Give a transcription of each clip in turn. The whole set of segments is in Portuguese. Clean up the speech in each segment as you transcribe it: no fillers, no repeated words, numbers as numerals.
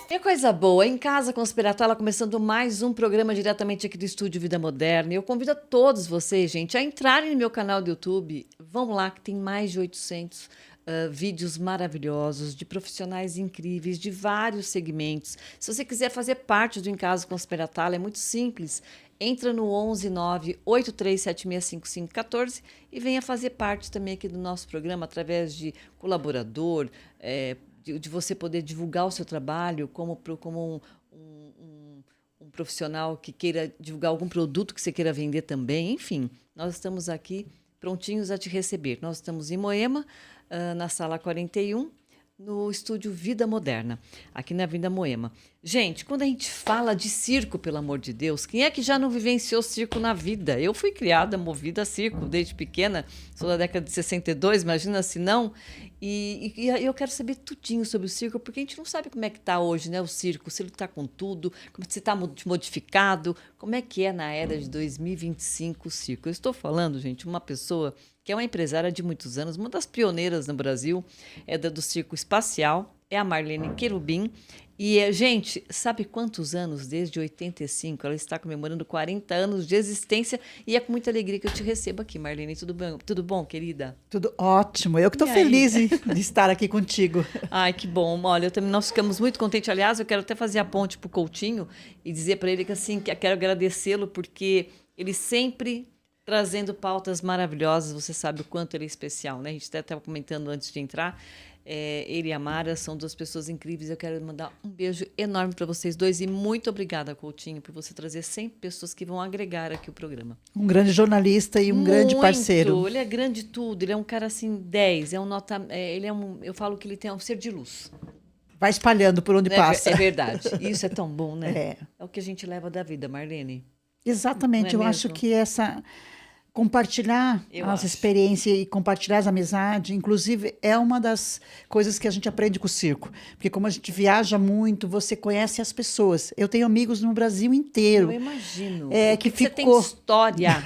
E coisa boa, em casa com Conspiratória, começando mais um programa diretamente aqui do Estúdio Vida Moderna. E eu convido a todos vocês, gente, a entrarem no meu canal do YouTube. Vão lá, que tem mais de 800 vídeos maravilhosos de profissionais incríveis de vários segmentos. Se você quiser fazer parte do Em Casa Conspiratória, é muito simples. Entra no 11 9 8376 5514 e venha fazer parte também aqui do nosso programa através de colaborador, de você poder divulgar o seu trabalho como um profissional que queira divulgar algum produto que você queira vender também. Enfim, nós estamos aqui prontinhos a te receber. Nós estamos em Moema, na sala 41, no estúdio Vida Moderna, aqui na Avenida Moema. Gente, quando a gente fala de circo, pelo amor de Deus, quem é que já não vivenciou circo na vida? Eu fui criada, movida a circo desde pequena, sou da década de 62, imagina se não. E eu quero saber tudinho sobre o circo, porque a gente não sabe como é que está hoje, né, o circo, se ele está com tudo, se está modificado, como é que é na era de 2025 o circo. Eu estou falando, gente, uma pessoa que é uma empresária de muitos anos, uma das pioneiras no Brasil, é do circo espacial, é a Marlene Querubim. E, gente, sabe quantos anos? Desde 85, ela está comemorando 40 anos de existência e é com muita alegria que eu te recebo aqui, Marlene. Tudo bom, querida? Tudo ótimo. Eu que estou feliz de estar aqui contigo. Ai, que bom. Olha, nós ficamos muito contentes. Aliás, eu quero até fazer a ponte para o Coutinho e dizer para ele que, assim, que eu quero agradecê-lo porque ele sempre trazendo pautas maravilhosas. Você sabe o quanto ele é especial, né? A gente até estava comentando antes de entrar. Ele e a Mara são duas pessoas incríveis. Eu quero mandar um beijo enorme para vocês dois e muito obrigada, Coutinho, por você trazer sempre pessoas que vão agregar aqui o programa. Um grande jornalista e um grande parceiro. Ele é grande de tudo. Ele é um cara assim 10. Eu falo que ele tem um ser de luz. Vai espalhando por onde passa. É verdade. Isso é tão bom, né? É o que a gente leva da vida, Marlene. Exatamente. Eu acho que compartilhar as experiências e compartilhar as amizades, inclusive, é uma das coisas que a gente aprende com o circo. Porque como a gente viaja muito, você conhece as pessoas. Eu tenho amigos no Brasil inteiro. Eu imagino. Você tem história.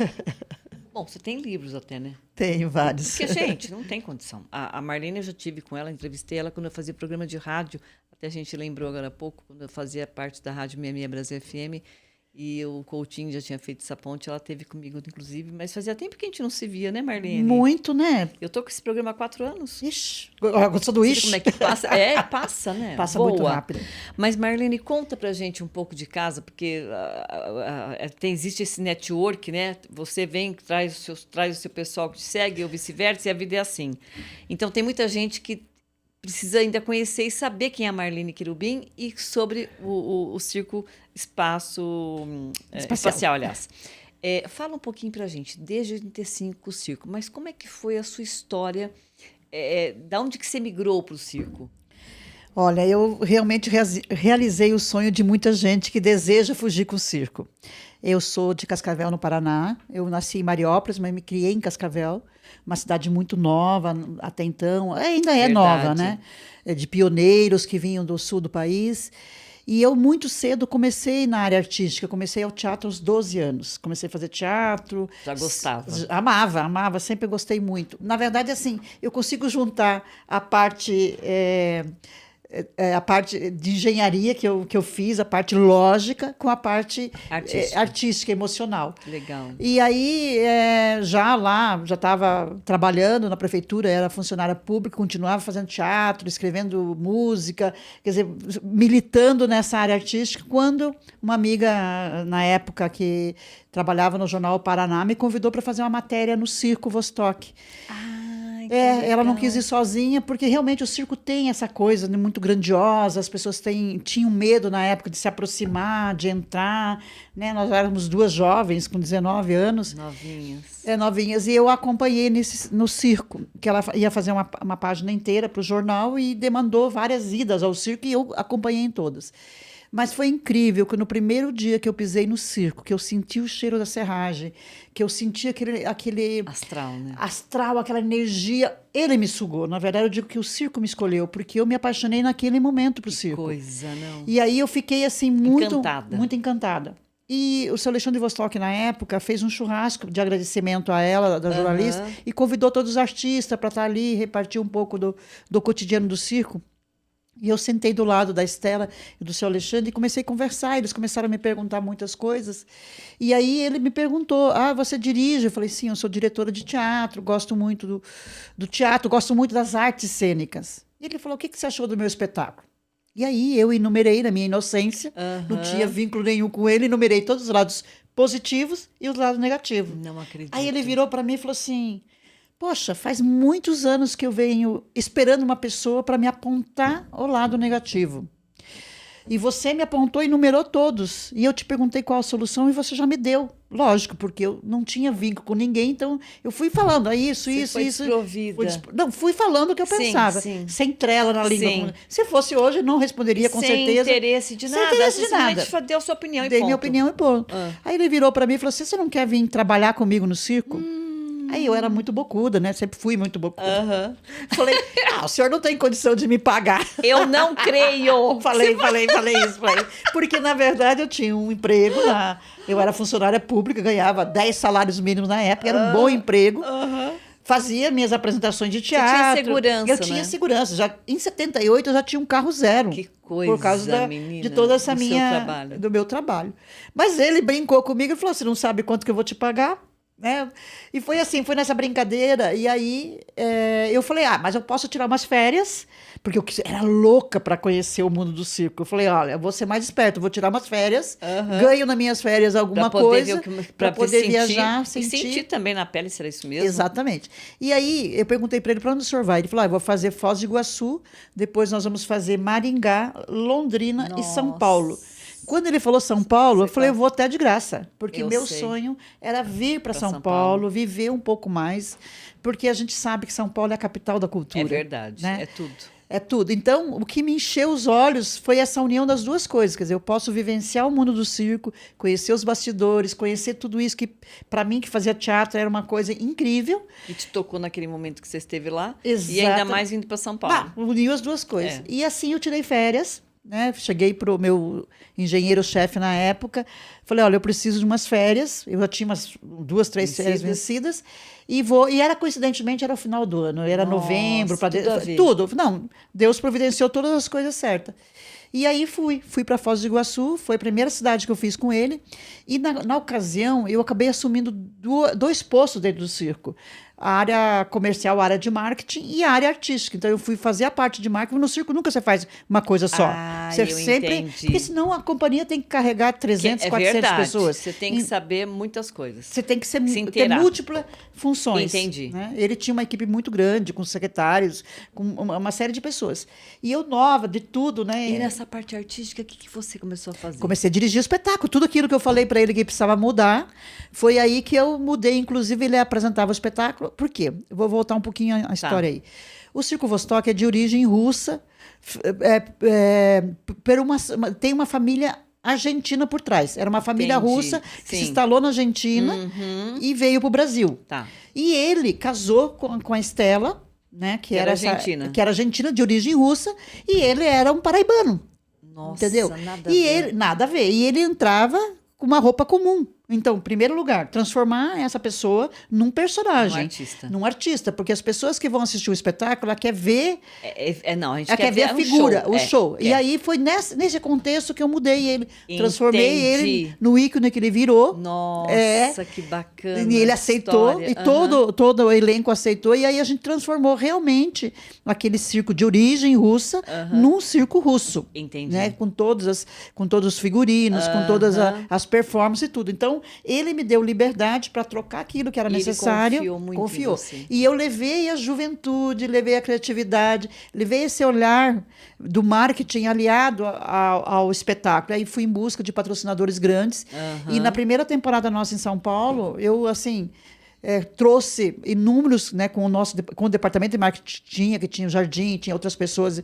Bom, você tem livros até, né? Tenho vários. Porque, gente, não tem condição. A Marlene, eu já tive com ela, entrevistei ela quando eu fazia programa de rádio. Até a gente lembrou agora há pouco, quando eu fazia parte da Rádio 66 Brasil FM. E o Coutinho já tinha feito essa ponte, ela teve comigo, inclusive, mas fazia tempo que a gente não se via, né, Marlene? Muito, né? Eu tô com esse programa há 4 anos. Ixi, gostou do ixi? Como é que passa? Passa, né? Passa muito rápido. Mas, Marlene, conta pra gente um pouco de casa, porque existe esse network, né? Você vem, traz o seu pessoal que te segue, ou vice-versa, e a vida é assim. Então, tem muita gente que precisa ainda conhecer e saber quem é a Marlene Querubim e sobre o circo espacial, aliás. Fala um pouquinho pra gente, desde 85 o circo, mas como é que foi a sua história? Da onde que você migrou para o circo? Olha, eu realmente realizei o sonho de muita gente que deseja fugir com o circo. Eu sou de Cascavel, no Paraná. Eu nasci em Mariópolis, mas me criei em Cascavel, uma cidade muito nova até então. Ainda é nova, né? De pioneiros que vinham do sul do país. E eu, muito cedo, comecei na área artística. Comecei ao teatro aos 12 anos. Comecei a fazer teatro. Já gostava? Amava. Sempre gostei muito. Na verdade, assim, eu consigo juntar a parte de engenharia que eu fiz, a parte lógica, com a parte artística, emocional. Legal. E aí, já estava trabalhando na prefeitura, era funcionária pública, continuava fazendo teatro, escrevendo música, quer dizer, militando nessa área artística, quando uma amiga, na época, que trabalhava no Jornal Paraná, me convidou para fazer uma matéria no Circo Vostok. Ela não quis ir sozinha, porque realmente o circo tem essa coisa, né, muito grandiosa, as pessoas tinham medo na época de se aproximar, de entrar, né? Nós éramos duas jovens com 19 anos. Novinhas. Novinhas, e eu a acompanhei no circo, que ela ia fazer uma página inteira para o jornal e demandou várias idas ao circo e eu acompanhei em todas. Mas foi incrível que no primeiro dia que eu pisei no circo, que eu senti o cheiro da serragem, que eu senti aquele astral, né? Astral, aquela energia, ele me sugou. Na verdade, eu digo que o circo me escolheu, porque eu me apaixonei naquele momento pro circo. Coisa, não? E aí eu fiquei assim muito encantada. E o seu Alexandre Vostok, na época, fez um churrasco de agradecimento a ela, da jornalista, e convidou todos os artistas para estar ali, repartir um pouco do cotidiano do circo. E eu sentei do lado da Estela e do seu Alexandre e comecei a conversar. Eles começaram a me perguntar muitas coisas. E aí ele me perguntou, você dirige? Eu falei, sim, eu sou diretora de teatro, gosto muito do teatro, gosto muito das artes cênicas. E ele falou, o que você achou do meu espetáculo? E aí eu enumerei, na minha inocência, não tinha vínculo nenhum com ele, enumerei todos os lados positivos e os lados negativos. Não acredito. Aí ele virou para mim e falou assim, poxa, faz muitos anos que eu venho esperando uma pessoa para me apontar o lado negativo. E você me apontou e numerou todos. E eu te perguntei qual a solução e você já me deu. Lógico, porque eu não tinha vínculo com ninguém, então eu fui falando, isso. Foi desprovida. Não, fui falando o que eu pensava, sem trela na língua. Se fosse hoje, não responderia com certeza. Sem interesse de nada. Sem interesse de nada. Deu sua opinião e Dei ponto. minha opinião e ponto. Aí ele virou para mim e falou assim, você não quer vir trabalhar comigo no circo? Aí eu era muito bocuda, né? Sempre fui muito bocuda. Falei, o senhor não tem condição de me pagar. Eu não creio. Falei isso pra ele. Porque, na verdade, eu tinha um emprego eu era funcionária pública, ganhava 10 salários mínimos na época, era um bom emprego. Fazia minhas apresentações de teatro. Você tinha segurança, Eu tinha segurança. Já, em 78, eu já tinha um carro zero. Que coisa, por causa menina, de toda essa do meu trabalho. Mas ele brincou comigo e falou, você não sabe quanto que eu vou te pagar? Né? E foi assim, foi nessa brincadeira. E aí eu falei, mas eu posso tirar umas férias, porque eu era louca para conhecer o mundo do circo. Eu falei, olha, eu vou ser mais esperto, vou tirar umas férias, ganho nas minhas férias alguma coisa para poder viajar, sentir. E sentir também na pele, será isso mesmo? Exatamente. E aí eu perguntei para ele, para onde o senhor vai? Ele falou, eu vou fazer Foz do Iguaçu, depois nós vamos fazer Maringá, Londrina e São Paulo. Quando ele falou São Paulo, eu falei, eu vou até de graça, porque meu sonho era vir para São Paulo, viver um pouco mais, porque a gente sabe que São Paulo é a capital da cultura. É verdade, né? É tudo. É tudo. Então, o que me encheu os olhos foi essa união das duas coisas. Quer dizer, eu posso vivenciar o mundo do circo, conhecer os bastidores, conhecer tudo isso que, para mim, que fazia teatro, era uma coisa incrível. E te tocou naquele momento que você esteve lá. Exato. E ainda mais vindo para São Paulo. Uniu as duas coisas. E assim eu tirei férias. Né? Cheguei para o meu engenheiro-chefe na época, falei, olha, eu preciso de umas férias, eu já tinha umas 2, 3 férias vencidas, e era coincidentemente, era o final do ano, era novembro, tudo. Não, Deus providenciou todas as coisas certas. E aí fui para Foz do Iguaçu, foi a primeira cidade que eu fiz com ele, e na ocasião eu acabei assumindo dois postos dentro do circo. A área comercial, a área de marketing e a área artística. Então, eu fui fazer a parte de marketing. No circo, nunca você faz uma coisa só. Você sempre... Entendi. Porque senão a companhia tem que carregar 300, 400 pessoas. Você tem que saber muitas coisas. Você tem que ter múltiplas funções. Entendi. Né? Ele tinha uma equipe muito grande, com secretários, com uma série de pessoas. E eu nova de tudo, né? E nessa parte artística, o que você começou a fazer? Comecei a dirigir o espetáculo. Tudo aquilo que eu falei para ele que precisava mudar, foi aí que eu mudei. Inclusive, ele apresentava o espetáculo. Por quê? Eu vou voltar um pouquinho à história aí. O Circo Vostok é de origem russa, tem uma família argentina por trás. Era uma família russa que se instalou na Argentina e veio para o Brasil. E ele casou com a Estela, né, que era argentina, de origem russa, e ele era um paraibano. Nossa, entendeu? Nada a ver. E ele entrava com uma roupa comum. Então, em primeiro lugar, transformar essa pessoa num personagem. Num artista. Porque as pessoas que vão assistir o espetáculo, ela quer ver... a gente quer ver a figura, o show. E aí foi nesse contexto que eu mudei ele. Transformei ele no ícone que ele virou. Nossa, que bacana. E ele aceitou. E todo o elenco aceitou. E aí a gente transformou realmente aquele circo de origem russa num circo russo. Entendi. Né? Com todos os figurinos, com todas as performances e tudo. Então, ele me deu liberdade para trocar aquilo que era necessário. Ele confiou muito em você. E eu levei a juventude, levei a criatividade, levei esse olhar do marketing aliado ao espetáculo. Aí fui em busca de patrocinadores grandes. E na primeira temporada nossa em São Paulo, eu, assim... trouxe inúmeros, né, com o departamento de marketing, que tinha o Jardim, tinha outras pessoas,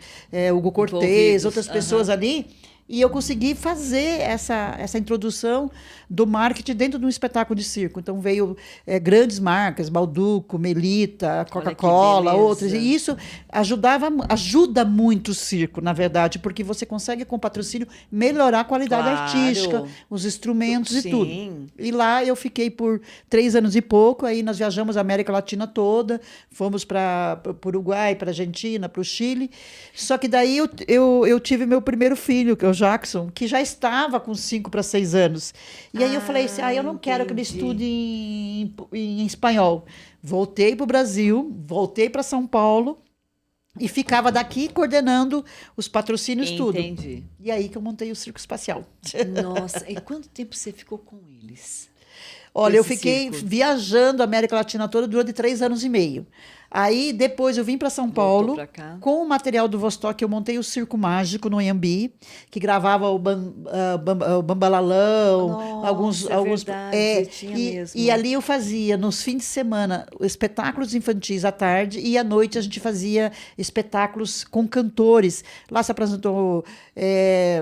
Hugo Cortez, outras pessoas ali, E eu consegui fazer essa introdução do marketing dentro de um espetáculo de circo. Então, veio grandes marcas, Balduco, Melita, Coca-Cola, outras. E isso ajuda muito o circo, na verdade, porque você consegue, com patrocínio, melhorar a qualidade artística, os instrumentos e tudo. E lá eu fiquei por 3 anos e pouco, aí nós viajamos a América Latina toda, fomos para o Uruguai, para a Argentina, para o Chile. Só que daí eu tive meu primeiro filho, que é o Jackson, que já estava com 5 para 6 anos. E aí eu falei assim, eu não quero que ele estude em espanhol. Voltei para o Brasil, voltei para São Paulo e ficava daqui coordenando os patrocínios, tudo. Entendi. E aí que eu montei o Circo Espacial. Nossa, e quanto tempo você ficou com eles? Olha, eu fiquei viajando a América Latina toda durante 3 anos e meio. Aí, depois, eu vim para São Paulo, com o material do Vostok, eu montei o Circo Mágico no Anhembi, que gravava o Bambalalão, Nossa, alguns verdade, tinha mesmo. E ali eu fazia, nos fins de semana, espetáculos infantis à tarde, e à noite a gente fazia espetáculos com cantores. Lá se apresentou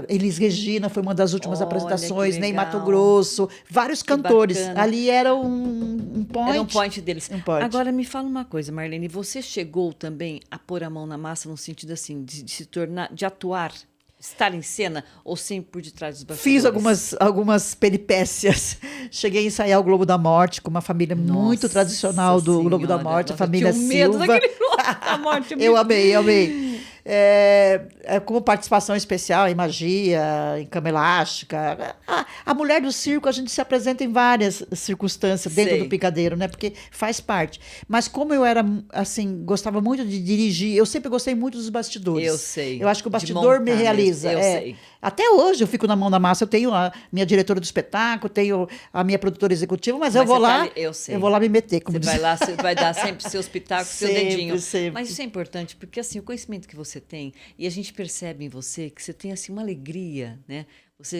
Elis Regina, foi uma das últimas apresentações, Ney Mato Grosso, vários cantores. Bacana. Ali era um point. Era um point deles. Um point. Agora, me fala uma coisa, Marlene, você chegou também a pôr a mão na massa no sentido assim, de se tornar, de atuar, estar em cena, ou sempre por detrás dos bastidores? Fiz algumas peripécias. Cheguei a ensaiar o Globo da Morte com uma família muito tradicional do Globo da Morte, a família Silva. Medo daquele Globo da Morte. Eu amei. Como participação especial em magia, em cama elástica. A mulher do circo, a gente se apresenta em várias circunstâncias dentro do picadeiro, né? Porque faz parte. Mas como eu era, assim, gostava muito de dirigir, eu sempre gostei muito dos bastidores. Eu sei. Eu acho que o bastidor me realiza. Eu sei. Até hoje eu fico na mão da massa. Eu tenho a minha diretora do espetáculo, tenho a minha produtora executiva, mas eu vou lá, eu vou lá me meter, como você vai lá, você vai dar sempre seus pitacos, seu dedinho. Sempre. Mas isso é importante, porque assim, o conhecimento que você tem, e a gente percebe em você que você tem assim uma alegria, né?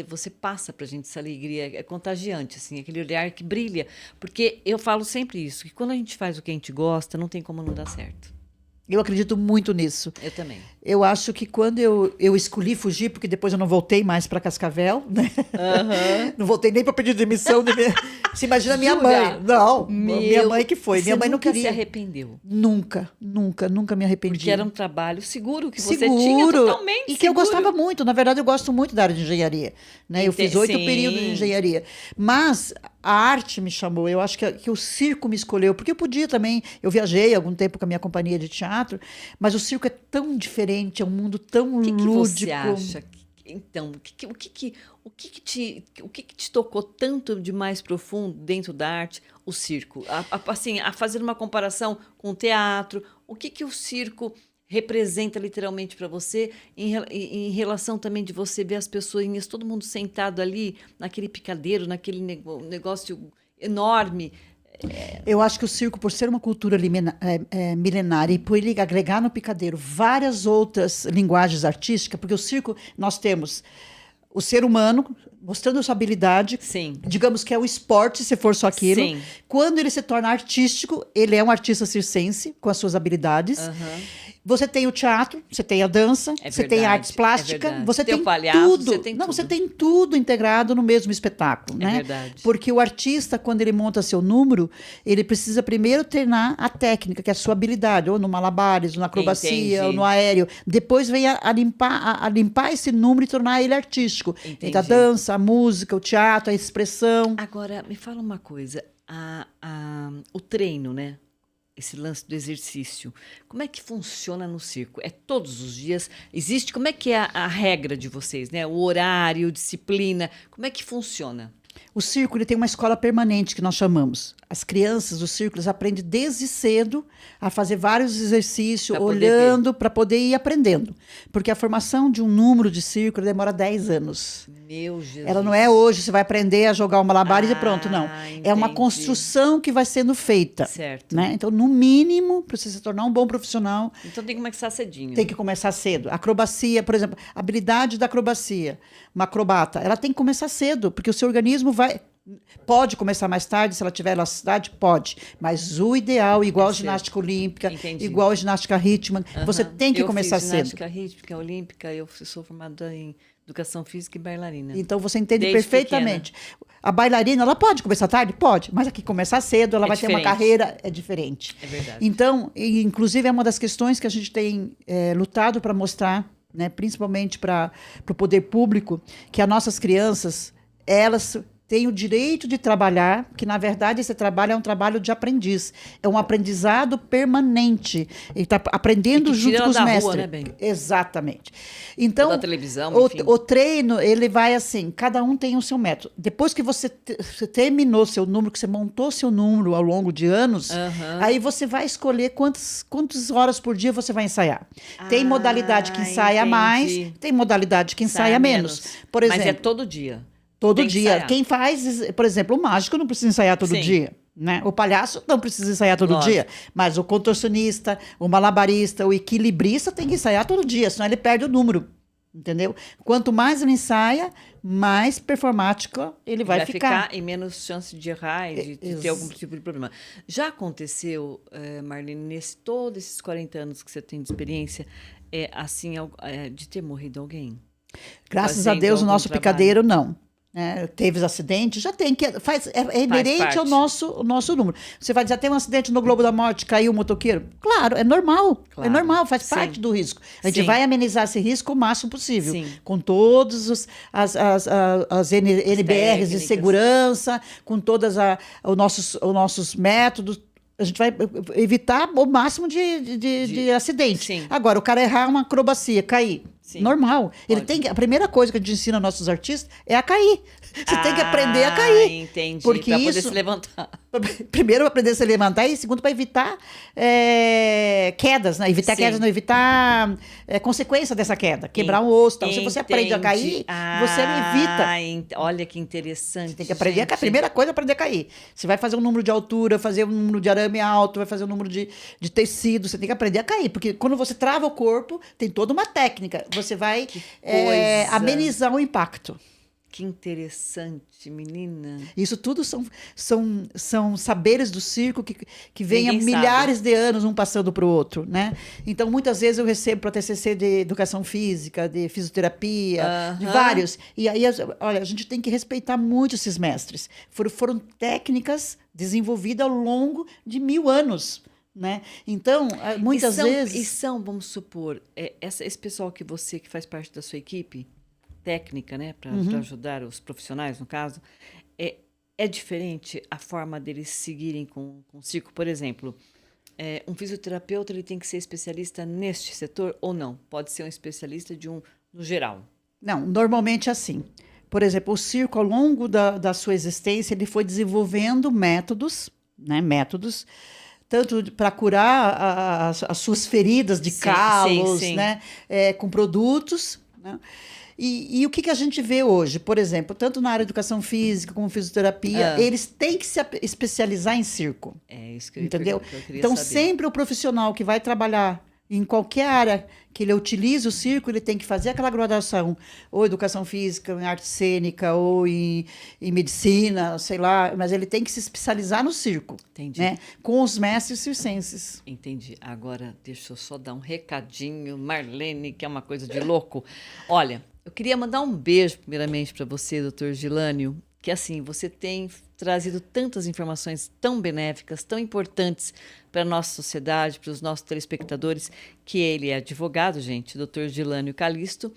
Você passa pra gente essa alegria, é contagiante, assim, aquele olhar que brilha. Porque eu falo sempre isso, que quando a gente faz o que a gente gosta, não tem como não dar certo. Eu acredito muito nisso. Eu também. Eu acho que quando eu escolhi fugir, porque depois eu não voltei mais para Cascavel, né? Não voltei nem para pedir demissão. Você imagina minha mãe. Não, minha mãe que foi. Minha mãe não queria. Você nunca se arrependeu? Nunca me arrependi. Porque era um trabalho seguro que você tinha totalmente. E que eu gostava muito. Na verdade, eu gosto muito da área de engenharia. Né? Eu fiz 8 períodos de engenharia. Mas a arte me chamou. Eu acho que o circo me escolheu. Porque eu podia também. Eu viajei algum tempo com a minha companhia de teatro, mas o circo é tão diferente, é um mundo tão lúdico. O que você acha? Então, o que te tocou tanto de mais profundo dentro da arte, o circo? Assim, a fazer uma comparação com o teatro, o que o circo representa literalmente para você em relação também de você ver as pessoinhas, todo mundo sentado ali naquele picadeiro, naquele negócio enorme. Eu acho que o circo, por ser uma cultura milenária e por ele agregar no picadeiro várias outras linguagens artísticas, porque o circo, nós temos o ser humano mostrando sua habilidade, digamos que é o esporte, se for só aquilo. Sim. Quando ele se torna artístico, ele é um artista circense com as suas habilidades. Você tem o teatro, você tem a dança, você tem artes plásticas, você tem tudo. Você tem tudo integrado no mesmo espetáculo, né? Verdade. Porque o artista, quando ele monta seu número, ele precisa primeiro treinar a técnica, que é a sua habilidade, ou no malabares, ou na acrobacia, ou no aéreo. Depois vem a limpar esse número e tornar ele artístico. Então, a dança, a música, o teatro, a expressão. Agora, me fala uma coisa, o treino, né? Esse lance do exercício, como é que funciona no circo? É todos os dias? Existe? Como é que é a regra de vocês, né? O horário, disciplina, como é que funciona? O circo ele tem uma escola permanente que nós chamamos. As crianças do circo eles aprendem desde cedo a fazer vários exercícios, olhando para poder ir aprendendo. Porque a formação de um número de circo demora 10 anos. Meu Jesus. Ela não é hoje, você vai aprender a jogar o malabar e pronto, não. Entendi. É uma construção que vai sendo feita. Certo. Né? Então, no mínimo, para você se tornar um bom profissional... Então tem que começar cedinho. Tem que começar cedo. Acrobacia, por exemplo, habilidade da acrobacia. Uma acrobata, ela tem que começar cedo, porque o seu organismo pode começar mais tarde, se ela tiver elasticidade, pode. Mas o ideal, igual a ginástica olímpica, igual a ginástica rítmica, você tem que começar cedo. Ginástica rítmica, olímpica, eu sou formada em Educação física e bailarina. Então você entende Desde perfeitamente. A bailarina, ela pode começar tarde? Pode, mas aqui começar cedo, ela vai ter uma carreira, é diferente. É verdade. Então, inclusive é uma das questões que a gente tem lutado para mostrar, né, principalmente para o poder público, que as nossas crianças, elas têm o direito de trabalhar, que na verdade esse trabalho é um trabalho de aprendiz, é um aprendizado permanente. Ele está aprendendo junto com os mestres. Rua, né, bem? Exatamente. Então, da televisão, o treino, ele vai assim, cada um tem o seu método. Depois que você terminou seu número, que você montou seu número ao longo de anos, aí você vai escolher quantas horas por dia você vai ensaiar. Tem modalidade que ensaia mais, tem modalidade que ensaia menos. Por exemplo, mas é todo dia. Todo dia. Quem faz, por exemplo, o mágico não precisa ensaiar todo dia. Né? O palhaço não precisa ensaiar todo dia. Mas o contorcionista, o malabarista, o equilibrista tem que ensaiar todo dia, senão ele perde o número. Entendeu? Quanto mais ele ensaia, mais performático ele vai ficar. E menos chance de errar e de ter algum tipo de problema. Já aconteceu, Marlene, todos esses 40 anos que você tem de experiência, de ter morrido alguém? Graças a Deus, o nosso picadeiro não. Teve acidente, já tem, é inerente ao nosso número. Você vai dizer, tem um acidente no Globo da Morte, caiu um motoqueiro? Claro, é normal, faz parte do risco. A gente vai amenizar esse risco o máximo possível, com todos as NBRs de segurança, com todos os nossos métodos. A gente vai evitar o máximo de acidente. Sim. Agora, o cara errar uma acrobacia, cair. Sim. Normal. A primeira coisa que a gente ensina aos nossos artistas é a cair. Você tem que aprender a cair. Entendi. Porque para poder se levantar. Primeiro, aprender a se levantar, e segundo, para evitar quedas, né? Evitar quedas, não evitar consequência dessa queda. Quebrar um osso. Então, se você aprende a cair, você evita. Olha que interessante. Você tem que aprender a cair. A primeira coisa é aprender a cair. Você vai fazer um número de altura, fazer um número de arame alto, vai fazer um número de tecido. Você tem que aprender a cair. Porque quando você trava o corpo, tem toda uma técnica. Você vai amenizar o impacto. Que interessante, menina. Isso tudo são saberes do circo que vêm há milhares de anos, um passando para o outro, né? Então, muitas vezes eu recebo para TCC de educação física, de fisioterapia, de vários. E aí, olha, a gente tem que respeitar muito esses mestres. Foram técnicas desenvolvidas ao longo de 1000 anos. Né? Então, muitas vezes... vamos supor, esse pessoal que faz parte da sua equipe técnica, né, para ajudar os profissionais, no caso, é diferente a forma deles seguirem com o circo? Por exemplo, um fisioterapeuta ele tem que ser especialista neste setor ou não? Pode ser um especialista no geral? Não, normalmente é assim. Por exemplo, o circo, ao longo da sua existência, ele foi desenvolvendo métodos, tanto para curar as suas feridas de calos, né? Com produtos. Né? E o que a gente vê hoje? Por exemplo, tanto na área de educação física como fisioterapia, eles têm que se especializar em circo. É isso que entendeu? Que eu queria então, saber. Sempre o profissional que vai trabalhar em qualquer área que ele utilize o circo, ele tem que fazer aquela graduação, ou educação física, em arte cênica, ou em medicina, sei lá, mas ele tem que se especializar no circo. Entendi. Né? Com os mestres circenses. Entendi. Agora, deixa eu só dar um recadinho, Marlene, que é uma coisa de louco. Olha, eu queria mandar um beijo, primeiramente, para você, doutor Gilânio, que assim, você tem trazido tantas informações tão benéficas, tão importantes para a nossa sociedade, para os nossos telespectadores, que ele é advogado, gente, doutor Gilânio Calisto,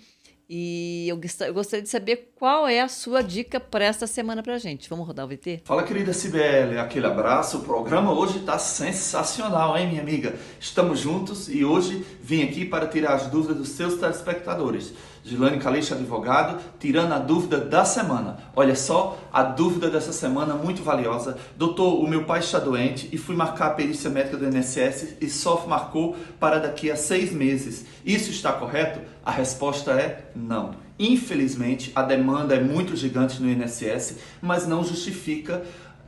e eu gostaria de saber qual é a sua dica para esta semana para a gente. Vamos rodar o VT? Fala, querida Cibele, aquele abraço. O programa hoje está sensacional, hein, minha amiga? Estamos juntos e hoje vim aqui para tirar as dúvidas dos seus telespectadores. Gilânio Calisto, advogado, tirando a dúvida da semana. Olha só, a dúvida dessa semana muito valiosa. Doutor, o meu pai está doente e fui marcar a perícia médica do INSS e só marcou para daqui a 6 meses. Isso está correto? A resposta é não. Infelizmente, a demanda é muito gigante no INSS, mas não justifica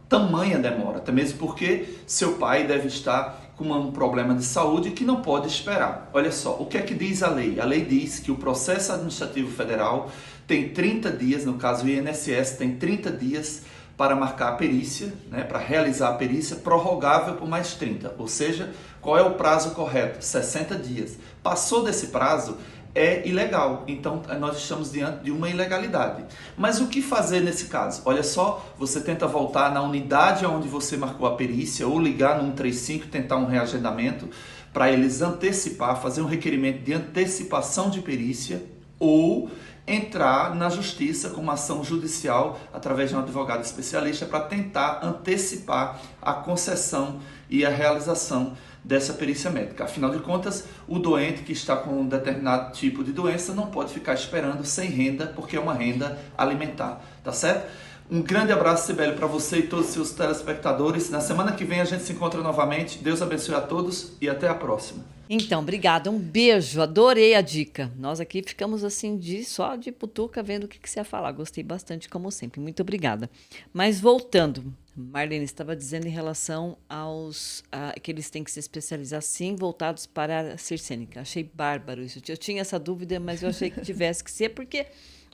tamanha demora, até mesmo porque seu pai deve estar com um problema de saúde que não pode esperar. Olha só, o que é que diz a lei? A lei diz que o processo administrativo federal tem 30 dias, no caso o INSS tem 30 dias para marcar a perícia, né, para realizar a perícia, prorrogável por mais 30. Ou seja, qual é o prazo correto? 60 dias. Passou desse prazo, é ilegal. Então, nós estamos diante de uma ilegalidade. Mas o que fazer nesse caso? Olha só, você tenta voltar na unidade onde você marcou a perícia ou ligar no 135 e tentar um reagendamento para eles antecipar, fazer um requerimento de antecipação de perícia ou entrar na justiça com uma ação judicial através de um advogado especialista para tentar antecipar a concessão e a realização dessa perícia médica. Afinal de contas, o doente que está com um determinado tipo de doença não pode ficar esperando sem renda, porque é uma renda alimentar, tá certo? Um grande abraço, Cibele, para você e todos os seus telespectadores. Na semana que vem a gente se encontra novamente. Deus abençoe a todos e até a próxima. Então, obrigada. Um beijo. Adorei a dica. Nós aqui ficamos assim só de putuca vendo o que você ia falar. Gostei bastante, como sempre. Muito obrigada. Mas voltando, Marlene estava dizendo em relação aos que eles têm que se especializar, sim, voltados para a circênica. Achei bárbaro isso. Eu tinha essa dúvida, mas eu achei que tivesse que ser, porque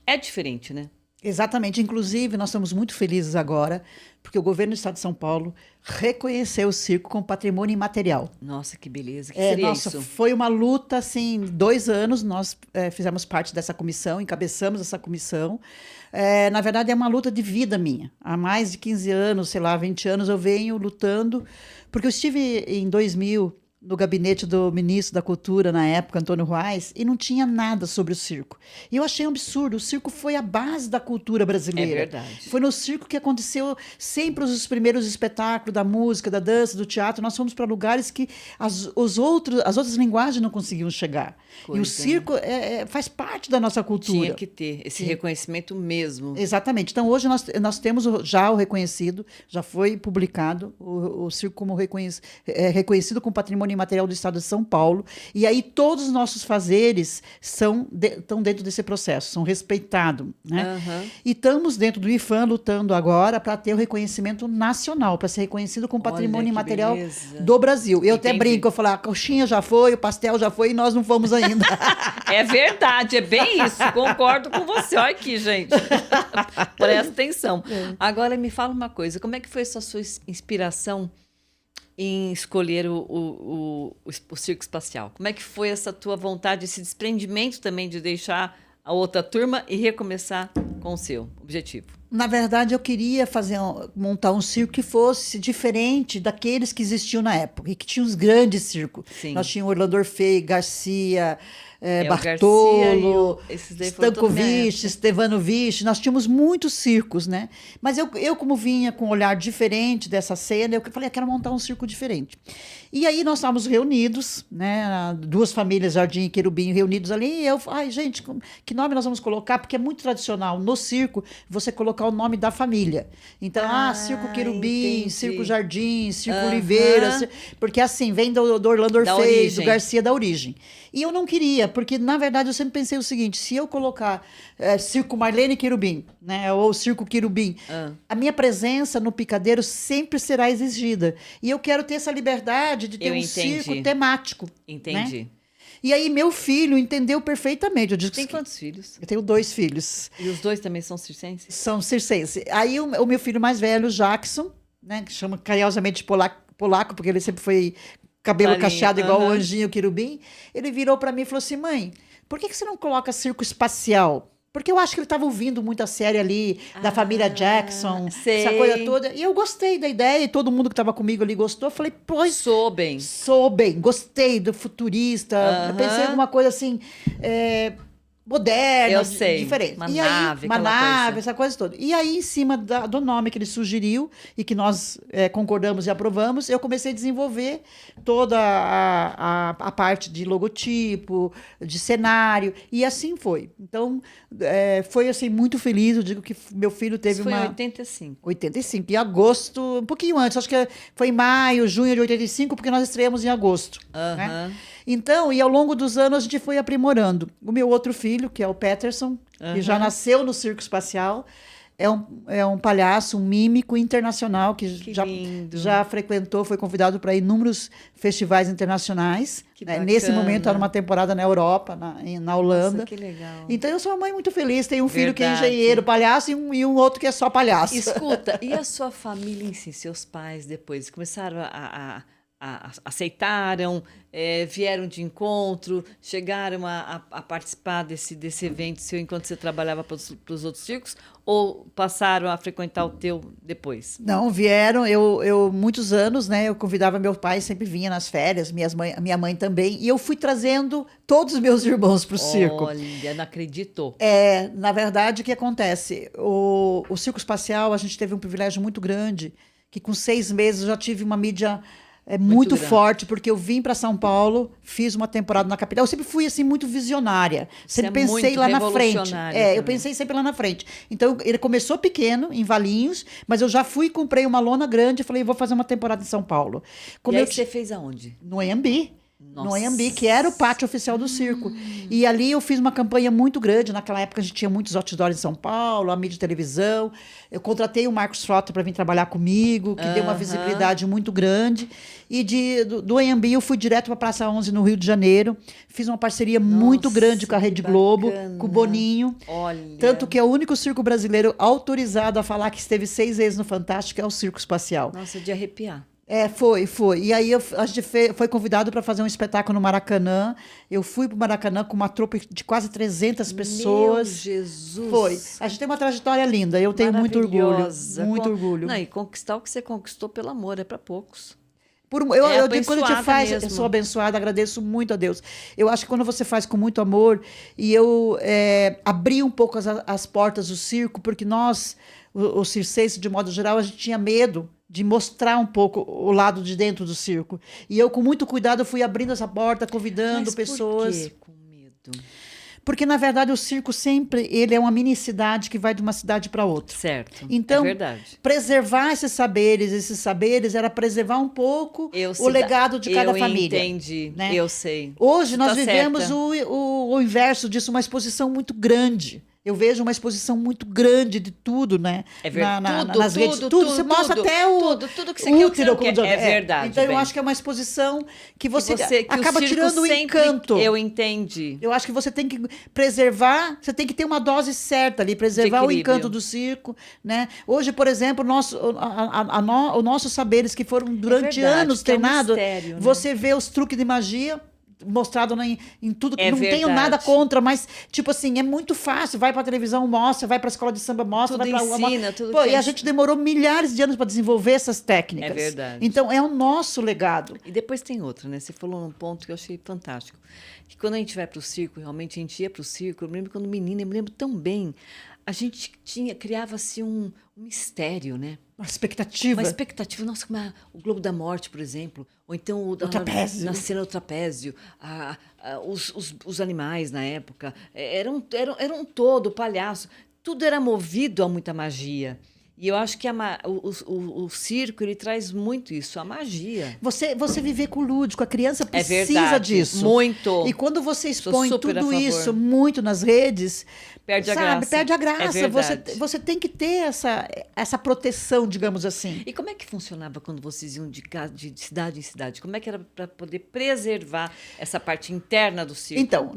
é diferente, né? Exatamente. Inclusive, nós estamos muito felizes agora, porque o governo do Estado de São Paulo reconheceu o circo como patrimônio imaterial. Nossa, que beleza. Que seria isso? Foi uma luta, assim, 2 anos, nós fizemos parte dessa comissão, encabeçamos essa comissão. Na verdade, é uma luta de vida minha. Há mais de 15 anos, sei lá, 20 anos, eu venho lutando, porque eu estive em 2000 no gabinete do ministro da Cultura, na época, Antônio Ruais, e não tinha nada sobre o circo. E eu achei um absurdo. O circo foi a base da cultura brasileira. É verdade. Foi no circo que aconteceu sempre os primeiros espetáculos da música, da dança, do teatro. Nós fomos para lugares que as outras linguagens não conseguiam chegar. E o circo faz parte da nossa cultura. Tinha que ter esse reconhecimento mesmo. Exatamente. Então, hoje nós temos já o reconhecido, já foi publicado, o circo como reconhecido como patrimônio imaterial do Estado de São Paulo. E aí todos os nossos fazeres estão dentro desse processo, são respeitados. Né? Uhum. E estamos dentro do IFAM lutando agora para ter o reconhecimento nacional, para ser reconhecido como patrimônio imaterial do Brasil. Eu até brinco, eu falo, a coxinha já foi, o pastel já foi e nós não fomos ainda. É verdade, é bem isso. Concordo com você. Olha aqui, gente. Presta atenção. Agora me fala uma coisa, como é que foi essa sua inspiração em escolher o circo espacial? Como é que foi essa tua vontade, esse desprendimento também de deixar a outra turma e recomeçar com o seu objetivo? Na verdade, eu queria montar um circo que fosse diferente daqueles que existiam na época, e que tinha os grandes circos. Sim. Nós tínhamos Orlando Orfei, Garcia, Bartolo, Stankovic, Stevanovic, nós tínhamos muitos circos, né? Mas eu como vinha com um olhar diferente dessa cena, eu falei, eu quero montar um circo diferente. E aí nós estávamos reunidos, né? 2 famílias, Jardim e Querubim, reunidos ali, e eu falei, gente, que nome nós vamos colocar? Porque é muito tradicional no circo você colocar o nome da família. Então, Circo Querubim, entendi. Circo Jardim, Circo Oliveira, porque assim, vem do Orlando Orfei, do Garcia, da origem. E eu não queria, porque, na verdade, eu sempre pensei o seguinte, se eu colocar Circo Marlene Querubim, né, ou Circo Querubim, a minha presença no picadeiro sempre será exigida. E eu quero ter essa liberdade de ter circo temático. Entendi. Né? E aí, meu filho entendeu perfeitamente. Eu disse, tem quantos filhos? Eu tenho 2 filhos. E os 2 também são circenses? São circenses. Aí, o meu filho mais velho, Jackson, né, que chama carinhosamente de polaco, porque ele sempre foi cabelo cacheado igual o Anjinho Querubim, ele virou para mim e falou assim, mãe, por que você não coloca circo espacial? Porque eu acho que ele estava ouvindo muita série ali, da família Jackson, essa coisa toda. E eu gostei da ideia, e todo mundo que estava comigo ali gostou. Eu falei, pois... Sou bem. Gostei do futurista. Eu pensei em alguma coisa assim... moderna, diferente. Uma nave, essa coisa toda. E aí, em cima do nome que ele sugeriu e que nós concordamos e aprovamos, eu comecei a desenvolver toda a parte de logotipo, de cenário, e assim foi. Então, foi assim, muito feliz. Eu digo que meu filho teve Isso foi em 85. 85, em agosto, um pouquinho antes, acho que foi em maio, junho de 85, porque nós estreamos em agosto. Né? Então, e ao longo dos anos a gente foi aprimorando. O meu outro filho, que é o Peterson, que já nasceu no Circo Espacial, é um palhaço, um mímico internacional que já frequentou, foi convidado para inúmeros festivais internacionais. Nesse momento está numa temporada na Europa, na Holanda. Nossa, que legal. Então eu sou uma mãe muito feliz. Tenho um filho que é engenheiro, palhaço, e um outro que é só palhaço. Escuta, e a sua família em si, seus pais depois, começaram aceitaram, vieram de encontro, chegaram a participar desse evento seu enquanto você trabalhava para os outros circos, ou passaram a frequentar o teu depois? Não, vieram, eu muitos anos, né, eu convidava meu pai, sempre vinha nas férias, minha mãe também, e eu fui trazendo todos os meus irmãos para o circo. Olha, não acredito. Na verdade, o que acontece? O Circo Espacial, a gente teve um privilégio muito grande, que com 6 meses eu já tive uma mídia muito grande. forte, porque eu vim para São Paulo, fiz uma temporada na capital. Eu sempre fui assim muito visionária. Sempre pensei muito lá na frente. revolucionária Eu também. pensei sempre lá na frente. Então, ele começou pequeno, em Valinhos, mas eu já fui e comprei uma lona grande e falei, vou fazer uma temporada em São Paulo. E aí você fez aonde? No Anhembi. No Nossa. Anhembi, que era o pátio oficial do circo. E ali eu fiz uma campanha muito grande. Naquela época a gente tinha muitos outdoors em São Paulo, a mídia de televisão. Eu contratei o Marcos Frota para vir trabalhar comigo, que deu uma visibilidade muito grande. E do Anhembi eu fui direto para a Praça 11, no Rio de Janeiro. Fiz uma parceria muito grande com a Rede que Globo, bacana. com o Boninho. Olha. Tanto que é o único circo brasileiro autorizado a falar que esteve 6 vezes no Fantástico, é o Circo Espacial. Nossa, de arrepiar. Foi. E aí a gente foi convidado para fazer um espetáculo no Maracanã. Eu fui para o Maracanã com uma trupe de quase 300 pessoas. Meu Jesus. Foi. A gente tem uma trajetória linda. Eu tenho muito orgulho. Maravilhosa. Muito orgulho. Não, e conquistar o que você conquistou, pelo amor, é para poucos. Eu digo, quando a gente faz, mesmo. eu sou abençoada, agradeço muito a Deus. Eu acho que quando você faz com muito amor, e eu abri um pouco as portas do circo, porque nós, os circenses, de modo geral, a gente tinha medo de mostrar um pouco o lado de dentro do circo. E eu, com muito cuidado, fui abrindo essa porta, convidando pessoas. Por quê com medo? Porque, na verdade, o circo sempre ele é uma mini-cidade que vai de uma cidade para outra. Certo, Então, é verdade. preservar esses saberes era preservar um pouco o legado de cada família. Eu entendi, né? Eu sei. Hoje nós Tá vivemos certa. o inverso disso, uma exposição muito grande. Eu vejo uma exposição muito grande de tudo, né? É verdade. Nas redes, tudo. Você mostra até o tudo que você quer, útero, como diz. É verdade. Então, bem. eu acho que é uma exposição que que acaba o circo tirando o sempre- encanto. Eu entendi. Eu acho que você tem que preservar, você tem que ter uma dose certa ali, preservar o equilíbrio. encanto do circo, né? Hoje, por exemplo, os nossos saberes que foram durante verdade, anos que é um treinados, mistério, né? você vê os truques de magia mostrado em tudo. É Não tenho verdade. nada contra, mas, tipo assim, é muito fácil. Vai pra televisão, mostra, vai pra escola de samba, mostra. Tudo vai pra ensina, tudo Pô, que e a é- gente demorou milhares de anos para desenvolver essas técnicas. É verdade. Então, é o nosso legado. E depois tem outra, né? Você falou num ponto que eu achei fantástico. Que quando a gente vai para o circo, realmente a gente ia para o circo, eu me lembro quando menina, eu me lembro tão bem, a gente criava-se um mistério, né? Uma expectativa. Uma expectativa, nossa, como o Globo da Morte, por exemplo, ou então trapézio. na cena do trapézio, os animais na época, eram todo, o palhaço, tudo era movido a muita magia. E eu acho que o circo, ele traz muito isso, a magia. Você viver com o lúdico, a criança É precisa verdade, disso. muito. E quando você expõe super a tudo favor. isso muito nas redes, Perde a sabe, graça. perde a É graça. verdade. Você tem que ter essa proteção, digamos assim. E como é que funcionava quando vocês iam de cidade em cidade? Como é que era para poder preservar essa parte interna do circo? Então,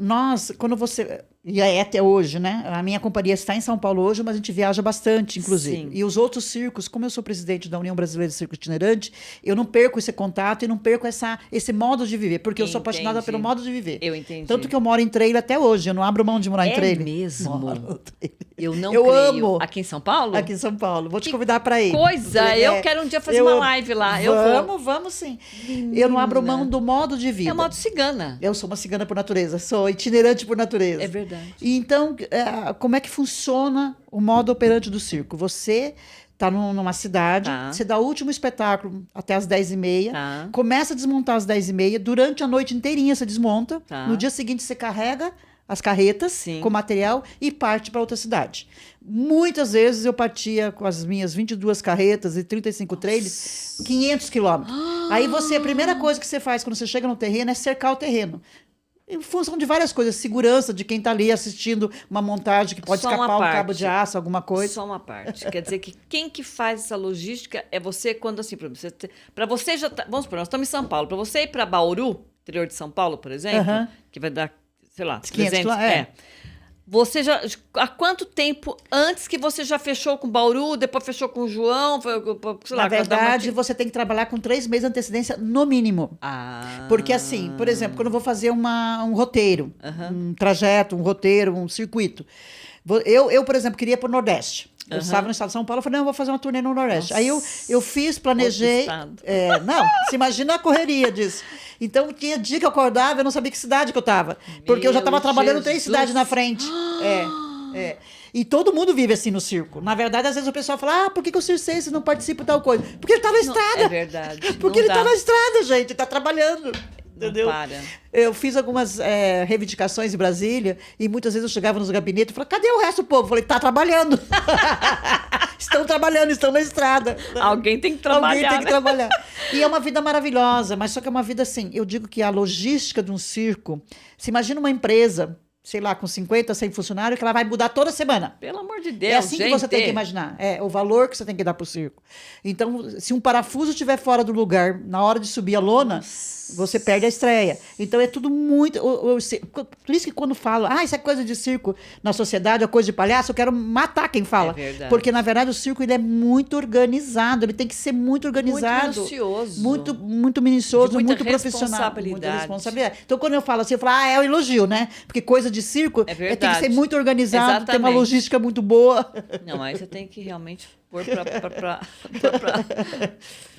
quando você. E é até hoje, né? A minha companhia está em São Paulo hoje, mas a gente viaja bastante, inclusive. Sim. E os outros circos, como eu sou presidente da União Brasileira de Circo Itinerante, eu não perco esse contato e não perco esse modo de viver, porque eu sou apaixonada Entendi. pelo modo de viver. Eu entendi. Tanto que eu moro em trailer até hoje, eu não abro mão de morar em É trailer. mesmo? Moro no trailer. Eu não Eu creio. amo. Aqui em São Paulo? Aqui em São Paulo. Vou te Que convidar para ir. coisa! Eu quero um dia fazer uma live lá. Eu vou. Vamos sim. Eu não abro mão do modo de vida. É modo cigana. Eu sou uma cigana por natureza, sou itinerante por natureza. É verdade. E então, como é que funciona o modo operante do circo? Você está numa cidade, Tá. você dá o último espetáculo até as 10h30, Tá. começa a desmontar às 10h30, durante a noite inteirinha você desmonta, Tá. no dia seguinte você carrega as carretas Sim. com material e parte para outra cidade. Muitas vezes eu partia com as minhas 22 carretas e 35 trailers, 500 quilômetros. Aí a primeira coisa que você faz quando você chega no terreno é cercar o terreno. Em função de várias coisas, segurança de quem está ali assistindo uma montagem que pode Só uma escapar um parte. cabo de aço, alguma coisa. Só uma parte. Quer dizer que quem que faz essa logística é você quando assim, para você já tá, vamos supor, nós estamos em São Paulo, para você ir para Bauru, interior de São Paulo, por exemplo, Aham. que vai dar, sei lá, 500 300, quilômetros, Você já... Há quanto tempo antes que você já fechou com o Bauru, depois fechou com o João? Sei lá, Na verdade, você tem que trabalhar com 3 meses de antecedência, no mínimo. Porque assim, por exemplo, quando eu vou fazer um roteiro, um trajeto, um roteiro, um circuito. Eu, por exemplo, queria ir para o Nordeste. Eu estava no estado de São Paulo, eu falei, não, eu vou fazer uma turnê no Nordeste. Aí eu fiz, planejei. Não, você imimagina a correria disso. Então, tinha dia que eu acordava, eu não sabia que cidade que eu estava. Porque eu já estava trabalhando 3 cidades na frente. E todo mundo vive assim no circo. Na verdade, às vezes o pessoal fala, por que o circense não participa de tal coisa? Porque ele está na estrada. É verdade. Porque ele está na estrada, gente, ele está trabalhando. Entendeu? Não para. Eu fiz algumas reivindicações em Brasília e muitas vezes eu chegava nos gabinetes e falava, cadê o resto do povo? Eu falei, tá trabalhando. Estão trabalhando, estão na estrada. Alguém tem que trabalhar. Alguém tem que trabalhar. E é uma vida maravilhosa, mas só que é uma vida assim, eu digo que a logística de um circo, se imagina uma empresa, sei lá, com 50, 100 funcionários, que ela vai mudar toda semana. Pelo amor de Deus, É assim que você tem que imaginar. É o valor que você tem que dar pro circo. Então, se um parafuso estiver fora do lugar, na hora de subir a lona, você perde a estreia. Então, é tudo muito... Por isso que quando falam, isso é coisa de circo na sociedade, é coisa de palhaço, eu quero matar quem fala. É verdade. Porque, na verdade, o circo ele é muito organizado, ele tem que ser muito organizado. Muito minucioso. Muito minucioso, De muita muito profissional. responsabilidade. Muita responsabilidade. Então, quando eu falo assim, eu falo, é um elogio, né? Porque coisa de circo É tem que verdade. ser muito organizado, Exatamente. ter uma logística muito boa. Não, aí você tem que realmente pôr pra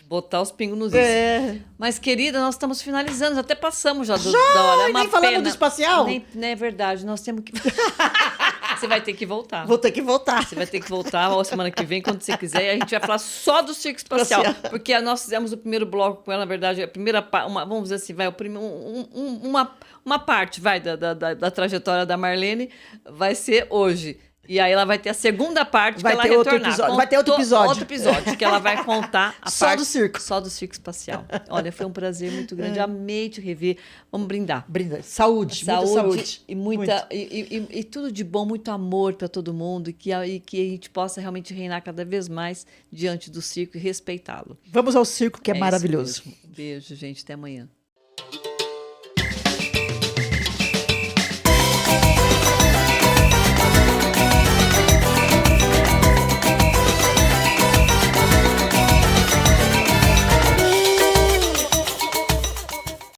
botar os pingos nos is. Mas, querida, nós estamos finalizando, até passamos já da hora. É uma nem falando pena. do espacial? Não é verdade, nós temos que... Você vai ter que voltar. Vou ter que voltar. Você vai ter que voltar a semana que vem, quando você quiser, e a gente vai falar só do circo espacial. Porque nós fizemos o primeiro bloco com ela, na verdade, a primeira vamos dizer assim, uma parte da trajetória da Marlene vai ser hoje. E aí ela vai ter a segunda parte Vai que ela ter outro retornar. episódio. Vai ter outro episódio. Outro episódio, que ela vai contar a Só parte do circo. Só do circo espacial. Olha, foi um prazer muito grande. Amei te rever. Vamos brindar. Brinda. Saúde, muita saúde. E muita e tudo de bom, muito amor para todo mundo e que a gente possa realmente reinar cada vez mais diante do circo e respeitá-lo. Vamos ao circo, que é isso maravilhoso. mesmo. Beijo, gente. Até amanhã.